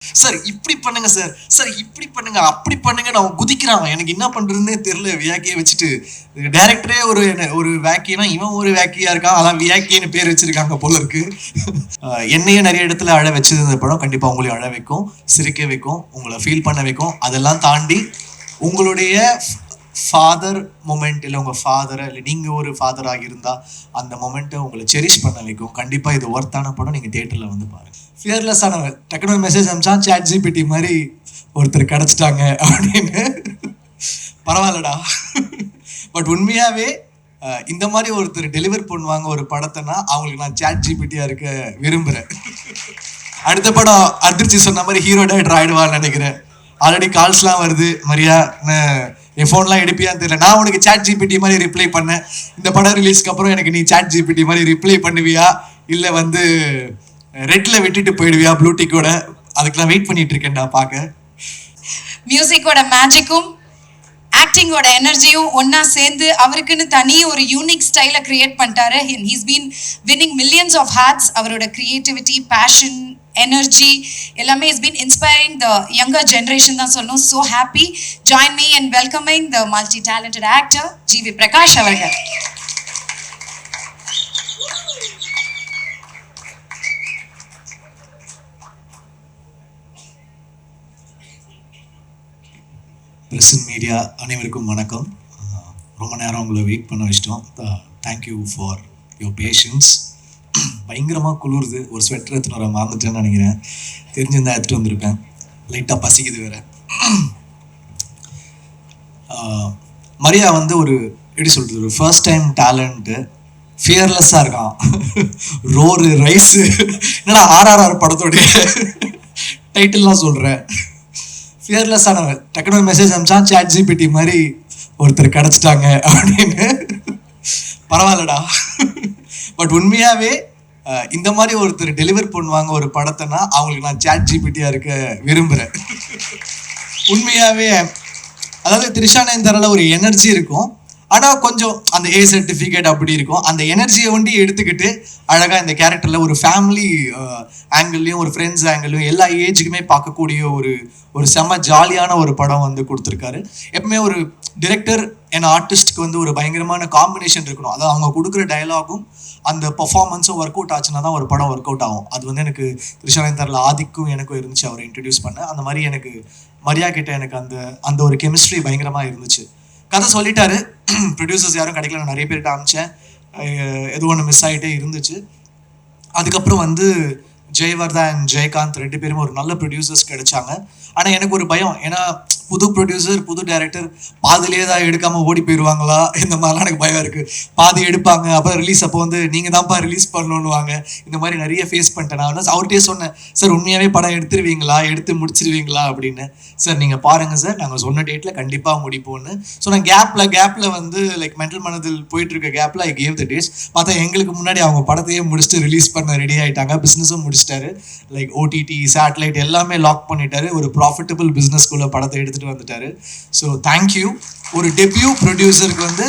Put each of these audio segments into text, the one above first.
Sir இப்படி பண்ணுங்க sir, sir இப்படி பண்ணுங்க, அப்படி பண்ணுங்கன்னு அவன் குதிக்கிறான். எனக்கு என்ன பண்றதுன்னே தெரியல. வியாக்கியை வச்சுட்டு டைரக்டரே ஒரு வேக்கினா இவன் ஒரு வேக்கியா இருக்கான். அதான் வியாக்கின்னு பேர் வச்சிருக்காங்க போல இருக்கு. என்னையே நிறைய இடத்துல அழ வச்சது இந்த படம். கண்டிப்பா உங்களையும் அழ வைக்கும், சிரிக்க வைக்கும், உங்களை ஃபீல் பண்ண வைக்கும். அதெல்லாம் தாண்டி உங்களுடைய ஃபாதர் மொமெண்ட், இல்லை உங்கள் ஃபாதரை, இல்லை நீங்கள் ஒரு ஃபாதராக இருந்தால் அந்த மொமெண்ட்டை உங்களை செரிஷ் பண்ண வைக்கும். கண்டிப்பாக இது ஒர்த்தான படம். நீங்கள் தியேட்டரில் வந்து பாருங்கள். ஃபியர்லெஸ் ஆனவன் டக்குனு ஒரு மெசேஜ் அனுப்பிச்சான், சாட் ஜிபிடி மாதிரி ஒருத்தர் கிடச்சிட்டாங்க அப்படின்னு. பரவாயில்லடா. பட் உண்மையாகவே இந்த மாதிரி ஒருத்தர் டெலிவர் பண்ணுவாங்க ஒரு படத்தைனா அவங்களுக்கு நான் சாட் ஜிபிடியாக இருக்க விரும்புகிறேன். அடுத்த படம் அதிர்ச்சி சொன்ன மாதிரி ஹீரோ டேரக்டர் ஆகிடுவான்னு நினைக்கிறேன். ஆல்ரெடி கால்ஸ்லாம் வருது, மரியா என் ஃபோன்லாம் எடுப்பியான்னு தெரியல. நான் உனக்கு சாட் ஜிபிடி மாதிரி ரிப்ளை பண்ணேன். இந்த படம் ரிலீஸ்க்கு அப்புறம் எனக்கு நீ சாட் ஜிபிடி மாதிரி ரிப்ளை பண்ணுவியா, இல்லை வந்து ரெட்ல விட்டுட்டு போயிடுவியா ப்ளூடிக்கோட? அதுக்கெல்லாம் வெயிட் பண்ணிட்டு இருக்கேன்டா பார்க்க. மியூசிக்கோட மேஜிக்கும் ஆக்டிங்கோட எனர்ஜியும் ஒன்னா சேர்ந்து அவருக்குன்னு தனி ஒரு யூனிக் ஸ்டைலை கிரியேட் பண்ணிட்டாரு. He's been winning millions of hearts. அவரோட கிரியேட்டிவிட்டி, பேஷன், எனர்ஜி எல்லாமே is been inspiring the younger generation தான் சொல்லணும். So happy. Join me and welcoming the multi talented actor GV Prakash அவர்கள். பிரஸ் அண்ட் மீடியா அனைவருக்கும் வணக்கம். ரொம்ப நேரம் உங்களை வெயிட் பண்ண வச்சிட்டோம். Thank you for your patience. பயங்கரமாக குளிருது. ஒரு ஸ்வெட்டர் எடுத்துன்னு வர மறந்துட்டேன்னு நினைக்கிறேன். தெரிஞ்சிருந்தா எடுத்துகிட்டு வந்திருப்பேன். லைட்டாக பசிக்குது வேறு. மரியா வந்து ஒரு எப்படி சொல்கிறது, ஒரு ஃபர்ஸ்ட் டைம் டேலண்ட்டு. ஃபியர்லெஸ்ஸாக இருக்கான். ரோரு ரைஸு என்னடா ஆர்ஆர்ஆர் படத்தோடைய டைட்டில்லாம் சொல்கிறேன். ஃபியர்லெஸ் ஆனவன் டக்குனு ஒரு மெசேஜ் அனுப்பிச்சான், சாட் ஜிபிடி மாதிரி ஒருத்தர் கிடச்சிட்டாங்க அப்படின்னு. பரவாயில்லடா. பட் உண்மையாகவே இந்த மாதிரி ஒருத்தர் டெலிவர் பண்ணுவாங்க ஒரு படத்தைனா அவங்களுக்கு நான் சாட் ஜிபிடியாக இருக்க விரும்புகிறேன். உண்மையாகவே அதாவது திரிஷானந்தரில் ஒரு எனர்ஜி இருக்கும், ஆனால் கொஞ்சம் அந்த ஏ சர்டிஃபிகேட் அப்படி இருக்கும். அந்த எனர்ஜியை ஒண்டி எடுத்துக்கிட்டு அழகாக இந்த கேரக்டரில் ஒரு ஃபேமிலி ஆங்கிள்லையும் ஒரு ஃப்ரெண்ட்ஸ் ஆங்கிள்லையும் எல்லா ஏஜுக்குமே பார்க்கக்கூடிய ஒரு செம்ம ஜாலியான ஒரு படம் வந்து கொடுத்துருக்காரு. எப்பவுமே ஒரு டிரெக்டர் அண்ட் ஆர்டிஸ்ட்க்கு வந்து ஒரு பயங்கரமான காம்பினேஷன் இருக்கணும். அதாவது அவங்க கொடுக்குற டயலாகும் அந்த பர்ஃபார்மன்ஸும் ஒர்க் அவுட் ஆச்சுன்னா தான் ஒரு படம் ஒர்க் அவுட் ஆகும். அது வந்து எனக்கு திரிஷானந்தரில் ஆதிக்கும் எனக்கும் இருந்துச்சு. அவரை இன்ட்ரடியூஸ் பண்ண அந்த மாதிரி எனக்கு மரியா கிட்ட எனக்கு அந்த ஒரு கெமிஸ்ட்ரி பயங்கரமாக இருந்துச்சு. கதை சொல்லிட்டாரு. ப்ரொடியூசர்ஸ் யாரும் கிடைக்கல. நான் நிறைய பேர்கிட்ட அனுப்பிச்சேன். எது ஒன்று மிஸ் ஆகிட்டே இருந்துச்சு. அதுக்கப்புறம் வந்து ஜெயவர்தா அண்ட் ஜெயகாந்த் ரெண்டு பேருமே ஒரு நல்ல ப்ரொடியூசர்ஸ் கிடைச்சாங்க. ஆனால் எனக்கு ஒரு பயம், ஏன்னா புது ப்ரொடியூசர் புது டைரக்டர் பாதிலே தான் எடுக்காமல் ஓடி போயிடுவாங்களா, இந்த மாதிரிலாம் எனக்கு பயம் இருக்குது. பாதி எடுப்பாங்க, அப்புறம் ரிலீஸ் அப்போ வந்து நீங்கள் தான்ப்பா ரிலீஸ் பண்ணணுன்னுவாங்க. இந்த மாதிரி நிறைய ஃபேஸ் பண்ணிட்டேன். நான் வந்து அவர்கிட்டே சொன்னேன், சார் உண்மையாகவே படம் எடுத்துருவீங்களா, எடுத்து முடிச்சிருவீங்களா அப்படின்னு. சார் நீங்கள் பாருங்கள் சார், நாங்கள் சொன்ன டேட்டில் கண்டிப்பாக முடிப்போன்னு. ஸோ நான் கேப்பில் வந்து லைக் மென்டல் மனதில் போயிட்டுருக்க கேப்பில் ஐ கேவ் த டேட்ஸ். பார்த்தா எங்களுக்கு முன்னாடி அவங்க படத்தையே முடிச்சுட்டு ரிலீஸ் பண்ண ரெடி ஆகிட்டாங்க. பிஸ்னஸும் முடிச்சிட்டாரு. லைக் ஓடிடி சேட்டலைட் எல்லாமே லாக் பண்ணிட்டாரு. ஒரு ப்ராஃபிட்டபிள் பிஸ்னஸ்குள்ளே படத்தை எடுத்துகிட்டு வந்துட்டாரு. So thank you. ஒரு டெபியூ ப்ரொடியூசருக்கு வந்து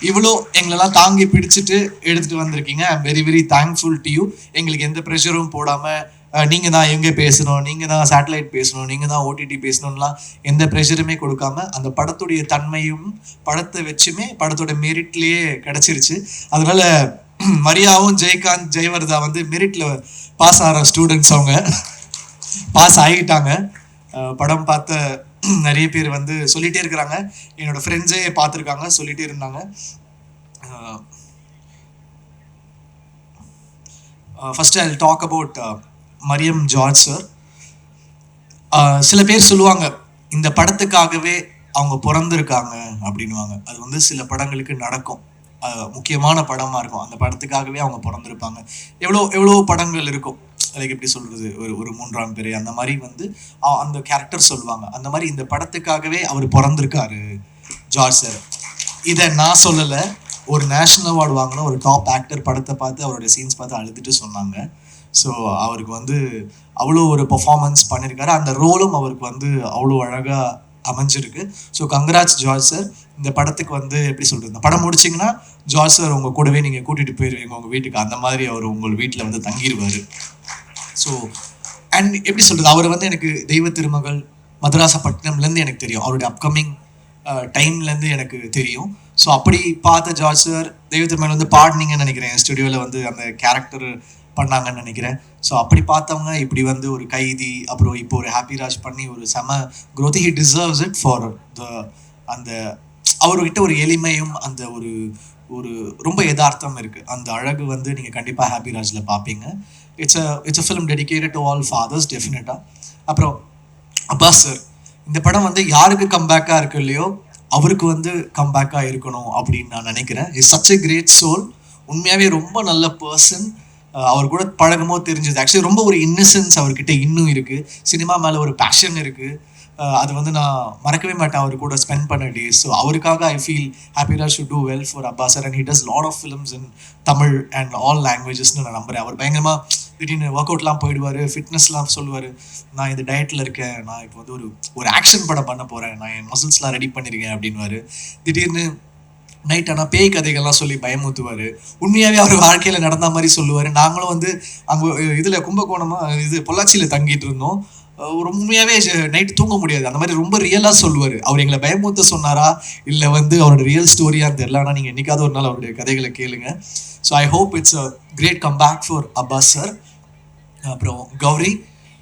இவ்வளோ எங்களெல்லாம் தாங்கி பிடிச்சிட்டு எடுத்துகிட்டு வந்திருக்கீங்க. I am very very thankful to you. எங்களுக்கு எந்த ப்ரெஷரும் போடாமல் நீங்கள் தான் எங்கே பேசணும், நீங்கள் தான் சேட்டலைட் பேசணும், நீங்கள் தான் ஓடிடி பேசணும்லாம் எந்த ப்ரெஷருமே கொடுக்காம அந்த படத்துடைய தன்மையும் படத்தை வச்சுமே படத்தோட மெரிட்லேயே கிடச்சிருச்சு. அதனால மரியாவும் ஜெயகாந்த் ஜெயவர்தா வந்து மெரிட்டில் பாஸ் ஆகிற ஸ்டூடெண்ட்ஸ். அவங்க பாஸ் ஆகிட்டாங்க. படம் பார்த்த நிறைய பேர் வந்து சொல்லிகிட்டே இருக்கிறாங்க. என்னோட ஃப்ரெண்ட்ஸே பார்த்துருக்காங்க, சொல்லிகிட்டே இருந்தாங்க. First I will talk about Mariam George sir. சில பேர் சொல்லுவாங்க இந்த படத்துக்காகவே அவங்க பிறந்திருக்காங்க அப்படின்வாங்க. அது வந்து சில படங்களுக்கு நடக்கும். முக்கியமான படமாக இருக்கும், அந்த படத்துக்காகவே அவங்க பிறந்திருப்பாங்க. எவ்வளோ படங்கள் இருக்கும், லைக் எப்படி சொல்கிறது, ஒரு மூன்றாம் பிறை அந்த மாதிரி வந்து அந்த கேரக்டர் சொல்லுவாங்க. அந்த மாதிரி இந்த படத்துக்காகவே அவர் பிறந்திருக்காரு ஜார்ஜ் சார். இதை நான் சொல்லலை. ஒரு நேஷ்னல் அவார்டு வாங்கின ஒரு டாப் ஆக்டர் படத்தை பார்த்து அவருடைய சீன்ஸ் பார்த்து அழுதுட்டு சொன்னாங்க. ஸோ அவருக்கு வந்து அவ்வளோ ஒரு பர்ஃபார்மன்ஸ் பண்ணியிருக்காரு. அந்த ரோலும் அவருக்கு வந்து அவ்வளோ அழகாக அமைஞ்சிருக்கு. So congrats George sir. இந்த படத்துக்கு வந்து எப்படி சொல்கிறது, இந்த படம் முடிச்சிங்கன்னா ஜார்ஜ் சார் உங்கள் கூடவே நீங்கள் கூட்டிகிட்டு போயிடுவீங்க உங்கள் வீட்டுக்கு. அந்த மாதிரி அவர் உங்கள் வீட்டில் வந்து தங்கிடுவார். ஸோ அண்ட் எப்படி சொல்கிறது, அவர் வந்து எனக்கு தெய்வ திருமகள், மதராசப்பட்டினம்லேருந்து எனக்கு தெரியும், அவருடைய அப்கமிங் டைம்லேருந்து எனக்கு தெரியும். ஸோ அப்படி பார்த்த ஜார்ஜ் சார் தெய்வ திருமகள் வந்து பாடினீங்கன்னு நினைக்கிறேன், ஸ்டுடியோவில் வந்து அந்த கேரக்டர் பண்ணாங்கன்னு நினைக்கிறேன். ஸோ அப்படி பார்த்தவங்க இப்படி வந்து ஒரு கைதி, அப்புறம் இப்போ ஒரு ஹாப்பி ராஜ் பண்ணி ஒரு செம growth. He deserves it for the அந்த அவர்கிட்ட ஒரு எளிமையும் அந்த ஒரு ஒரு ரொம்ப யதார்த்தம் இருக்குது. அந்த அழகு வந்து நீங்கள் கண்டிப்பாக ஹாப்பி ராஜில் பார்ப்பீங்க. It's a film dedicated to all fathers டெஃபினட்டாக. அப்புறம் அப்பாஸ் சார், இந்த படம் வந்து யாருக்கு கம்பேக்காக இருக்கு இல்லையோ அவருக்கு வந்து கம்பேக்காக இருக்கணும் அப்படின்னு நான் நினைக்கிறேன். Is such a great soul. உண்மையாகவே ரொம்ப நல்ல பர்சன். அவர் கூட பழகுமோ தெரிஞ்சது ஆக்சுவலி ரொம்ப ஒரு இன்னசென்ஸ் அவர்கிட்ட இன்னும் இருக்குது. சினிமா மேலே ஒரு பேஷன் இருக்குது. அது வந்து நான் மறக்கவே மாட்டேன் அவர் கூட ஸ்பெண்ட் பண்ண டேஸ். ஸோ அவருக்காக I feel happy Raj should do well for Abbas sir. And he does lot of films in Tamil and all லாங்குவேஜஸ்ன்னு நான் நம்புறேன். அவர் பயங்கரமாக திடீர்னு ஒர்க் அவுட்லாம் போயிடுவார், ஃபிட்னஸ்லாம் சொல்லுவார். நான் இந்த டயட்டில் இருக்கேன், நான் இப்போ வந்து ஒரு ஆக்ஷன் படம் பண்ண போகிறேன், நான் என் மசில்ஸ்லாம் ரெடி பண்ணியிருக்கேன் அப்படின்வாரு. திடீர்னு நைட் ஆனால் பேய் கதைகள்லாம் சொல்லி பயமுறுத்துவார். உண்மையாகவே அவர் வாழ்க்கையில் நடந்த மாதிரி சொல்லுவார். நாங்களும் வந்து அங்கே இதில் கும்பகோணமாக இது பொள்ளாச்சியில் தங்கிட்டு இருந்தோம். ஒரு உண்மையாகவே நைட்டு தூங்க முடியாது, அந்த மாதிரி ரொம்ப ரியலாக சொல்லுவார். அவர் எங்களை பயமுறுத்த சொன்னாரா இல்லை வந்து அவரோட ரியல் ஸ்டோரியான்னு தெரியல. ஆனால் நீங்கள் என்னைக்காவது ஒரு நாள் அவருடைய கதைகளை கேளுங்க. So I hope it's a great comeback for Abbas sir. அப்புறம் Gowri,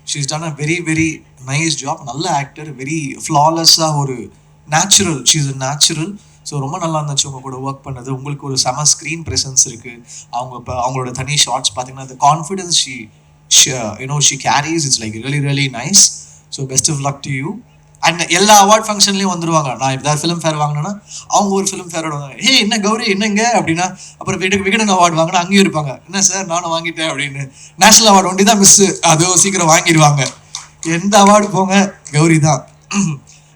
she is done a very very nice job. நல்ல ஆக்டர், வெரி ஃப்ளாலெஸ்ஸாக ஒரு natural, she is a natural. So ரொம்ப நல்லா இருந்துச்சு உங்கள் கூட ஒர்க் பண்ணது. உங்களுக்கு ஒரு செம ஸ்க்ரீன் ப்ரெசன்ஸ் இருக்குது. அவங்க இப்போ அவங்களோட தனி ஷார்ட்ஸ் பார்த்தீங்கன்னா அந்த confidence she carries, it's like really really nice. So best of luck to you. And எல்லா அவார்ட் ஃபங்க்ஷன்லேயும் வந்துடுவாங்க. நான் ஏதாவது ஃபிலிம் ஃபேர் வாங்கினேன்னா அவங்க ஒரு ஃபிலிம் ஃபேரோட வாங்க, ஹே என்ன கௌரி என்னங்க அப்படின்னா, அப்புறம் விகடன் அவார்டு வாங்கினா அங்கேயும் இருப்பாங்க, என்ன சார் நானும் வாங்கிட்டேன் அப்படின்னு. நேஷனல் அவார்டு ஒண்டி தான் மிஸ்ஸு, அதுவும் சீக்கிரம் வாங்கிடுவாங்க. எந்த அவார்டு போங்க கௌரி தான்.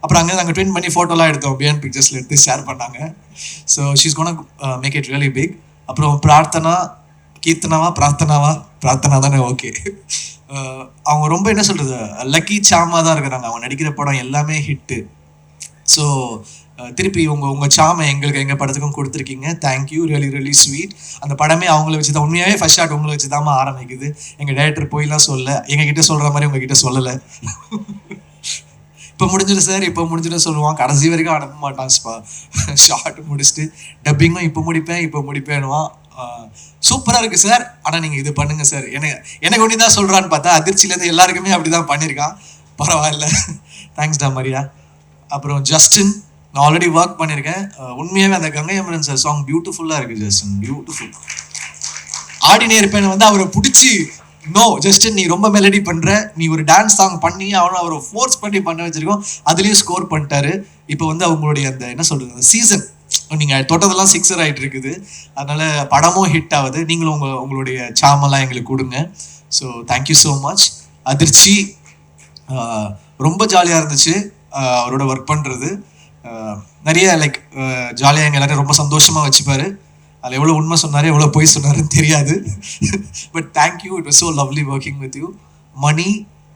அப்புறம் அங்கே நாங்கள் ட்வின் பண்ணி ஃபோட்டோலாம் எடுத்தோம், பியாண்ட் பிக்சர்ஸில் எடுத்து ஷேர் பண்ணாங்க. So she's gonna make it really big. அப்புறம் பிரார்த்தனா தானே, ஓகே. அவங்க ரொம்ப என்ன சொல்கிறது, லக்கி சாமாக தான் இருக்கிறாங்க. அவங்க நடிக்கிற படம் எல்லாமே ஹிட்டு. ஸோ திருப்பி உங்கள் சாமை எங்கள் படத்துக்கும் கொடுத்துருக்கீங்க. Thank you, really really sweet. அந்த படமே அவங்கள வச்சு தான், உண்மையாகவே ஃபர்ஸ்ட் ஷாட் உங்களை வச்சு தான் ஆரம்பிக்குது. எங்கள் டைரக்டர் போயெல்லாம் சொல்ல, எங்ககிட்ட சொல்கிற மாதிரி உங்ககிட்ட சொல்லலை. இப்போ முடிஞ்சிடும் சார், இப்போ முடிஞ்சிடும் சொல்லுவான், கடைசி வரைக்கும் அனுப்ப மாட்டான். ஷார்ட் முடிச்சுட்டு டப்பிங்கும் இப்போ முடிப்பேன்னுவான். சூப்பராக இருக்குது சார், ஆனால் நீங்கள் இது பண்ணுங்கள் சார், எனக்கு ஒன்று தான் சொல்கிறான்னு பார்த்தா அதிர்ச்சியிலேருந்து எல்லாருக்குமே அப்படி தான் பண்ணியிருக்கான். பரவாயில்ல, தேங்க்ஸ் டா மரியா. அப்புறம் ஜஸ்டின், நான் ஆல்ரெடி ஒர்க் பண்ணியிருக்கேன். உண்மையாகவே அந்த கங்கை அமரன் சார் சாங் பியூட்டிஃபுல்லாக இருக்குது. Justin beautiful. ஆடினே இருப்பேன் வந்து அவரை பிடிச்சி, நோ ஜஸ்டின் நீ ரொம்ப மெலடி பண்ணுற, நீ ஒரு டான்ஸ் சாங் பண்ணி அவரை ஃபோர்ஸ் பண்ணி பண்ண வச்சிருக்கோம், அதுலேயும் ஸ்கோர் பண்ணிட்டாரு. இப்போ வந்து அவங்களுடைய அந்த என்ன சொல்கிறது, அந்த சீசன் நீங்கள் தொட்டதெல்லாம் 6 ஆகிட்டு இருக்குது. அதனால் படமும் ஹிட் ஆகுது. நீங்களும் உங்களுடைய சாமெல்லாம் எங்களுக்கு கொடுங்க. So thank you so much. அதிர்ச்சி, ரொம்ப ஜாலியாக இருந்துச்சு அவரோட ஒர்க் பண்ணுறது. நிறைய லைக் ஜாலியாக எங்கள் எல்லாரும் ரொம்ப சந்தோஷமாக வச்சுப்பார். அதில் எவ்வளோ உண்மை சொன்னார் எவ்வளோ பொய் சொன்னாருன்னு தெரியாது. But thank you, it was so lovely working with you. Mani,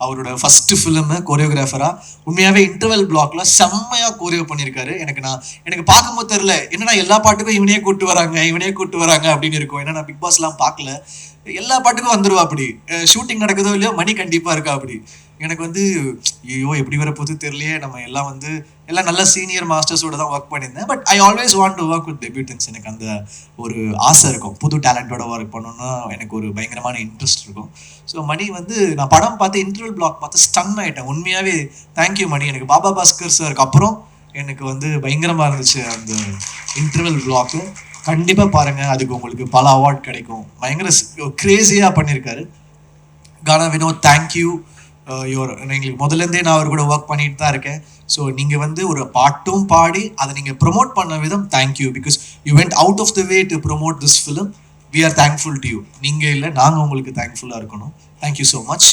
அவரோட ஃபஸ்ட்டு ஃபிலிமு கோரியோகிராஃபராக உண்மையாகவே இன்டர்வல் பிளாக்ல செம்மையாக கோரியோ பண்ணியிருக்காரு. எனக்கு பார்க்கும்போது தெரில, என்னன்னா எல்லா பாட்டுக்கும் இவனே கூப்பிட்டு வராங்க அப்படின்னு இருக்கும். ஏன்னா நான் பிக் பாஸ்லாம் பார்க்கல, எல்லா பாட்டுக்கும் வந்துடுவா அப்படி. ஷூட்டிங் நடக்குதோ இல்லையோ மணி கண்டிப்பாக இருக்கா அப்படி. எனக்கு வந்து ஐயோ எப்படி வர போது தெரியலையே, நம்ம எல்லாம் நல்ல சீனியர் மாஸ்டர்ஸோட தான் ஒர்க் பண்ணியிருந்தேன். But I always want to work with debutants. எனக்கு அந்த ஒரு ஆசை இருக்கும், புது டேலண்டோட ஒர்க் பண்ணணும்னா எனக்கு ஒரு பயங்கரமான இன்ட்ரெஸ்ட் இருக்கும். ஸோ மணி வந்து நான் படம் பார்த்து இன்டர்வல் பிளாக் பார்த்து ஸ்டன் ஆகிட்டேன். உண்மையாகவே தேங்க்யூ மணி. எனக்கு பாபா பாஸ்கர் சாருக்கு அப்புறம் எனக்கு வந்து பயங்கரமாக இருந்துச்சு அந்த இன்டர்வல் பிளாக்கு. கண்டிப்பாக பாருங்கள், அதுக்கு உங்களுக்கு பல அவார்ட் கிடைக்கும். பயங்கர கிரேசியாக பண்ணியிருக்காரு. கானா வினோத், தேங்க்யூ. எங்களுக்கு முதலேருந்தே நான் அவர் கூட ஒர்க் பண்ணிட்டு தான் இருக்கேன். ஸோ நீங்கள் வந்து ஒரு பாட்டும் பாடி அதை நீங்கள் ப்ரொமோட் பண்ண விதம் thank you. Because you went out of the way to promote this film. We are thankful to you. நீங்கள் இல்லை, நாங்கள் உங்களுக்கு தேங்க்ஃபுல்லாக இருக்கணும். Thank you so much.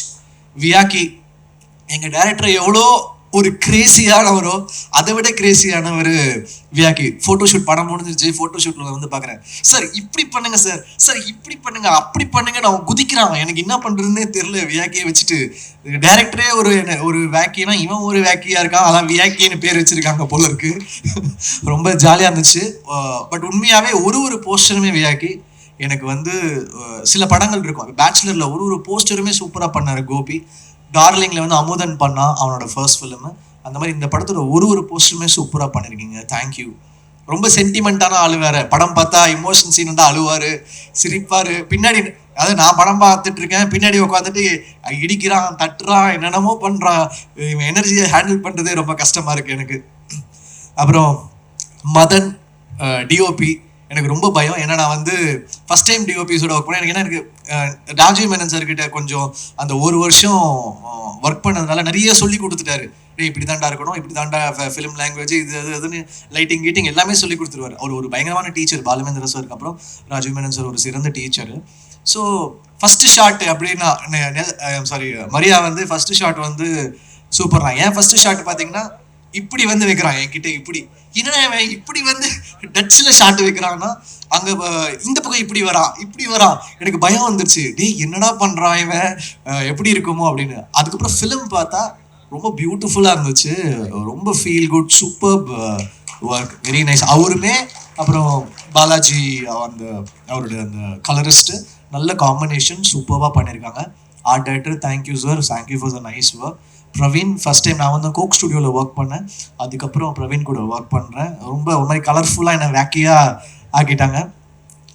வியாக்கி, எங்கள் டைரக்டர் எவ்வளோ ஒரு கிரேசியானவரோ அதை விட கிரேசியானவர் வியாக்கி. ஃபோட்டோஷூட் படம் முடிஞ்சிருச்சு, ஃபோட்டோஷூட்டில் வந்து பார்க்குறேன், சார் இப்படி பண்ணுங்க சார் இப்படி பண்ணுங்க அப்படி பண்ணுங்க, நான் குதிக்கிறான். எனக்கு என்ன பண்ணுறதுன்னே தெரில. வியாக்கியை வச்சுட்டு டைரக்டரே ஒரு வேக்கினா இவன் ஒரு வேக்கியாக இருக்கான். அதான் வியாக்கின்னு பேர் வச்சுருக்காங்க போல இருக்கு. ரொம்ப ஜாலியாக இருந்துச்சு. பட் உண்மையாகவே ஒரு போஸ்டருமே வியாக்கி எனக்கு வந்து சில படங்கள் இருக்கும், பேச்சுலரில் ஒரு போஸ்டருமே சூப்பராக பண்ணார் கோபி. டார்லிங்கில் வந்து அமுதன் பண்ணா அவனோட ஃபர்ஸ்ட் ஃபிலிம். அந்த மாதிரி இந்த படத்தோட ஒரு போஸ்டருமே சூப்பராக பண்ணியிருக்கீங்க. தேங்க்யூ. ரொம்ப சென்டிமெண்ட்டான ஆளு வேற. படம் பார்த்தா இமோஷன் சீன் தான் அழுவாரு, சிரிப்பாரு. பின்னாடி அதாவது நான் படம் பார்த்துட்டு இருக்கேன், பின்னாடி உட்காந்துட்டு இடிக்கிறான், தட்டுறான், என்னென்னமோ பண்ணுறான். இவன் எனர்ஜியை ஹேண்டில் பண்ணுறதே ரொம்ப கஷ்டமாக இருக்குது எனக்கு. அப்புறம் மதன் டிஓபி எனக்கு ரொம்ப பயம். ஏன்னா நான் வந்து ஃபஸ்ட் டைம் டிஓபிஸோட ஒர்க் பண்ணேன். ஏன்னா எனக்கு ராஜீவ் மேனன் சார்கிட்ட கொஞ்சம் அந்த ஒரு வருஷம் ஒர்க் பண்ணதுனால நிறைய சொல்லி கொடுத்துட்டாரு. இப்படி தாண்டா இருக்கணும், இப்படி தாண்டா ஃபிலிம் லாங்குவேஜ், இது அதுன்னு லைட்டிங் கீட்டிங் எல்லாமே சொல்லி கொடுத்துருவார். அவர் ஒரு பயங்கரமான டீச்சர். பாலுமேந்திர சாருக்கு அப்புறம் ராஜீவ் மேனன் சார் ஒரு சிறந்த டீச்சர். ஸோ ஃபஸ்ட்டு ஷாட் அப்படின்னா சாரி மரியா வந்து ஃபஸ்ட்டு ஷாட் வந்து சூப்பர் தான். ஏன் ஃபஸ்ட்டு ஷாட் பார்த்தீங்கன்னா இப்படி வந்து வைக்கிறான் என்கிட்ட. இப்படி என்னடா இப்படி வந்து டச்சில் ஷாட் வைக்கிறான்னா அங்கே இந்த பக்கம் இப்படி வரான். எனக்கு பயம் வந்துருச்சு. டேய் என்னடா பண்ணுறான் இவன், எப்படி இருக்குமோ அப்படின்னு. அதுக்கப்புறம் ஃபிலிம் பார்த்தா ரொம்ப பியூட்டிஃபுல்லாக இருந்துச்சு. ரொம்ப feel good, super work, very nice. அவருமே அப்புறம் பாலாஜி அவருடைய அந்த கலரிஸ்ட்டு நல்ல காம்பினேஷன், சூப்பராக பண்ணியிருக்காங்க. Art director thank you sir, thank you for the nice work. Praveen first time நான் வந்து கோக் ஸ்டுடியோவில் ஒர்க் பண்ணேன். அதுக்கப்புறம் பிரவீன் கூட ஒர்க் பண்ணுறேன். ரொம்ப ஒரு மாதிரி கலர்ஃபுல்லாக என்னை வேக்கியாக ஆக்கிட்டாங்க.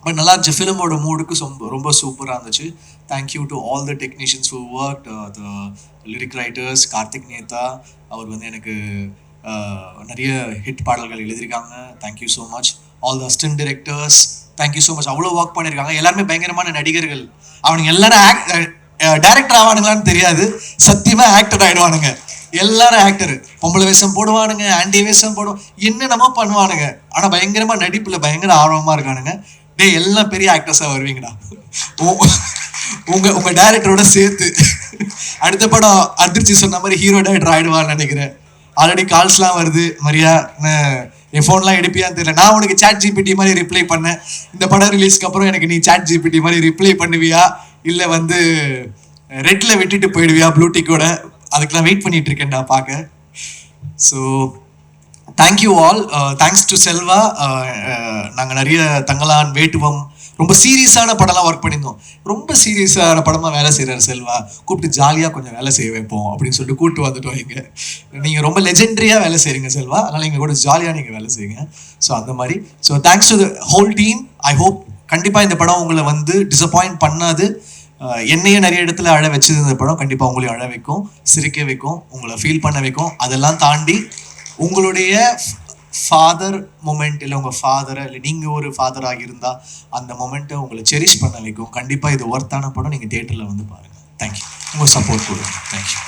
பட் நல்லா இருந்துச்சு. ஃபிலிமோட மூடுக்கு ரொம்ப சூப்பராக இருந்துச்சு. Thank you to all the technicians who work, the lyric writers. Karthik Netha அவர் வந்து எனக்கு நிறைய ஹிட் பாடல்கள் எழுதியிருக்காங்க. Thank you so much. All the assistant directors thank you so much. அவ்வளோ ஒர்க் பண்ணியிருக்காங்க. எல்லாருமே பயங்கரமான நடிகர்கள். அவனுங்க எல்லாரும் டைரக்டர் ஆவானுங்களான்னு தெரியாது, சத்தியமாக ஆக்டர் ஆகிடுவானுங்க. எல்லாரும் ஆக்டரு. பொம்பளை வேஷம் போடுவானுங்க, ஆண்டி வேஷம் போடுவோம், என்னென்னமோ பண்ணுவானுங்க. ஆனால் பயங்கரமாக நடிப்பில் பயங்கர ஆர்வமாக இருக்கானுங்க. எல்லாம் பெரிய ஆக்டர்ஸாக வருவீங்கடா உங்க டைரக்டரோட சேர்த்து. அடுத்த படம் அதிர்ச்சி சொன்ன மாதிரி ஹீரோ டைரக்டர் ஆயிடுவான்னு நினைக்கிறேன். ஆல்ரெடி கால்ஸ்லாம் வருது. மரியா என் ஃபோன்லாம் எடுப்பியான்னு தெரியல. நான் உனக்கு சாட் ஜிபிடி மாதிரி ரிப்ளை பண்ணேன். இந்த படம் ரிலீஸ்க்கு அப்புறம் எனக்கு நீ சாட் ஜிபிடி மாதிரி ரிப்ளை பண்ணுவியா, இல்லை வந்து ரெட்டில் விட்டுட்டு போயிடுவியா ப்ளூடிக்கோட? அதுக்கெல்லாம் வெயிட் பண்ணிட்டு இருக்கேன்டா பார்க்க. So thank you all. Thanks to Selva. நாங்கள் நிறைய தங்கலான், வேட்டுவம், ரொம்ப சீரியஸான படம்லாம் ஒர்க் பண்ணியிருந்தோம். ரொம்ப சீரியஸான படமாக வேலை செய்கிறார் செல்வா. கூப்பிட்டு ஜாலியாக கொஞ்சம் வேலை செய்ய வைப்போம் அப்படின்னு சொல்லிட்டு கூப்பிட்டு வந்துட்டோம். இங்கே நீங்கள் ரொம்ப லெஜெண்டரியாக வேலை செய்கிறீங்க செல்வா, அதனால் எங்கள் கூட ஜாலியாக நீங்கள் வேலை செய்யுங்க. ஸோ அந்த மாதிரி. So thanks to the whole team. I hope கண்டிப்பாக இந்த படம் உங்களை வந்து டிசப்பாயிண்ட் பண்ணாது. என்னையே நிறைய இடத்துல அழ வச்சது இந்த படம். கண்டிப்பாக உங்களையும் அழ வைக்கும், சிரிக்க வைக்கும், உங்களை ஃபீல் பண்ண வைக்கும். அதெல்லாம் தாண்டி உங்களுடைய ஃபாதர் மொமெண்ட், இல்லை உங்கள் ஃபாதரை, இல்லை நீங்கள் ஒரு ஃபாதராக இருந்தால் அந்த மொமெண்ட்டை உங்களை செரிஷ் பண்ண வைக்கும். கண்டிப்பாக இது ஒர்த்தான படம். நீங்கள் தியேட்டரில் வந்து பாருங்கள். தேங்க்யூ. உங்கள் சப்போர்ட் கொடுங்க. தேங்க்யூ.